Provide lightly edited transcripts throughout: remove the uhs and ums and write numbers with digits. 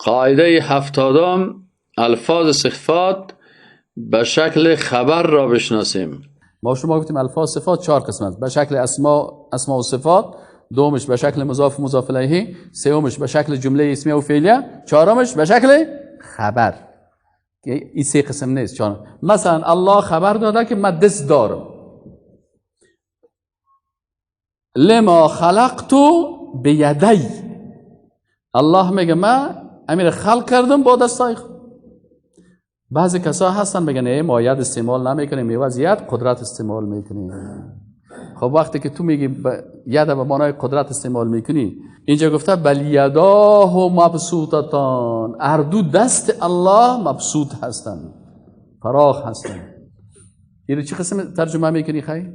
قاعده 70 الفاظ صفات به شکل خبر را بشناسیم. ما شما گفتیم الفاظ صفات 4 قسم است. به شکل اسما و صفات، دومش به شکل مضاف و مضاف الیه، سومش به شکل جمله اسمیه و فعلیه، چهارمش به شکل خبر. این 3 قسم نیست. مثلا الله خبر داده که من دست دارم. لما خلقت بیدی، الله میگه من امیر خلق کردم با دستای خود. بعضی کسا هستن میگن ما ید استعمال نمیکنیم، میوز ید قدرت استعمال میکنیم. خب وقتی که تو میگی ید به معنای قدرت استعمال میکنی، اینجا گفته بل یداه مبسوطتان، هر دو دست الله مبسوط هستن، فراخ هستن. این چه قسم ترجمه میکنی خیلی؟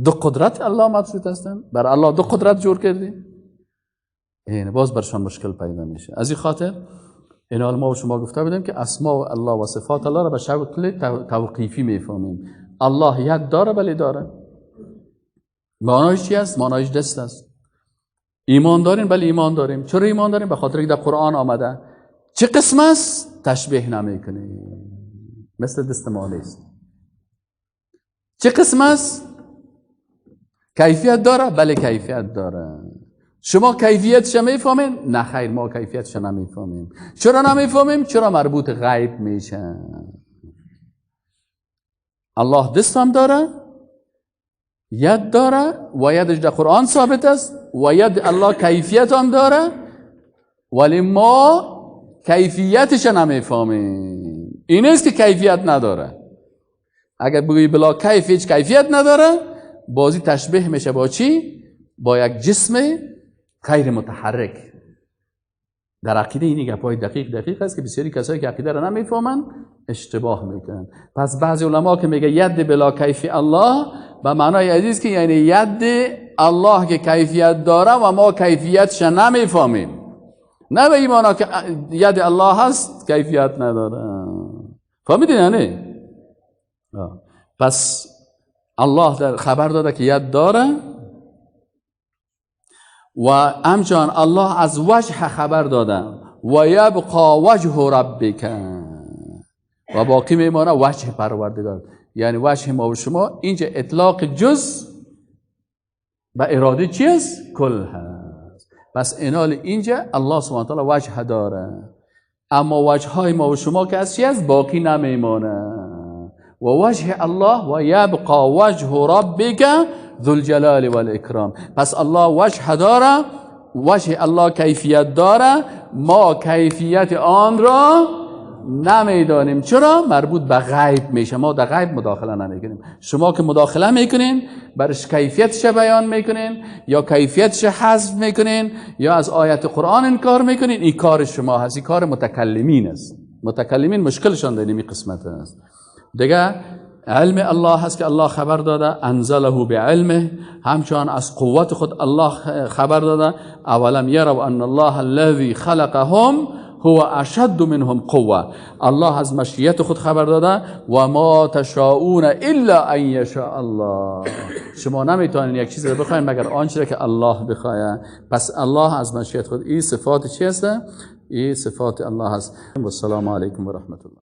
دو قدرت الله مبسوط هستن؟ بر الله دو قدرت جور کردی؟ این باز برشان مشکل پیدا میشه. از این خاطر این حال ما و شما گفته بودیم که اسما و الله و صفات الله را به شکل توقیفی میفهمیم. الله ید داره بلی داره. معنایش چی است؟ معنایش دست است. ایمان داریم بلی ایمان داریم. چرا ایمان داریم؟ به خاطر که در قرآن آمده. چه قسم است؟ تشبیه نمیکنه، مثل دست ما نیست. چه قسم است؟ کیفیت داره بلی کیفیت داره. شما کیفیتش میفهمین؟ نه خیر، ما کیفیتش نمیفهمیم. چرا نمیفهمیم؟ چرا مربوط غیب میشه. الله دست هم داره، ید داره و یدش در قرآن ثابت است و ید الله کیفیت هم داره، ولی ما کیفیتش نمیفهمیم. این است که کیفیت نداره. اگر بگویی بلا کیف هیچ کیفیت نداره، بازی تشبیه میشه با چی؟ با یک جسم غیر متحرک. در عقیده اینی گپای دقیق است که بسیاری کسایی که عقیده را نمیفهمن اشتباه میکنن. پس بعضی علما که میگه ید بلا کیفی الله، به معنای عزیز که یعنی ید الله که کیفیت داره و ما کیفیتش نمیفهمیم، نه به این معنی که ید الله هست کیفیت نداره. فهمیدین یا نه؟ پس الله در خبر داده که ید داره و همچنان الله از وجه خبر داده و یبقى وجه ربک، و باقی میمانه وجه پروردگار. یعنی وجه ما و شما اینجا اطلاق جز و اراده چیست؟ کل هست. پس اینال اینجا الله سبحانه و تعالی وجه داره، اما وجه های ما و شما که از چی است؟ باقی نمیمانه. و وجه الله و یبقى وجه ربک ذو الجلال والاکرام. پس الله وجه داره، وجه الله کیفیت داره، ما کیفیت آن را نمیدانیم. چرا؟ مربوط به غیب میشه. ما در غیب مداخله نمیکنیم. شما که مداخله میکنین برش کیفیتش بیان میکنین یا کیفیتش حذف میکنین یا از آیت قرآن انکار میکنین، این کار شما هست. این کار متکلمین است. متکلمین مشکلشان در این قسمت است. دیگه علم الله هست که الله خبر داده، انزله بعلمه، همچنان از قوت خود الله خبر داده. اولم یروا ان الله الذی خلقهم هو اشد منهم قوه. الله از مشیت خود خبر داده و ما تشاءون الا ان یشاء الله. شما نمیتونین یک چیزی رو بخواین مگر آنچه که الله بخواد. پس الله از مشیت خود، این صفات چی هست؟ این صفات الله هست. و السلام علیکم و رحمت الله.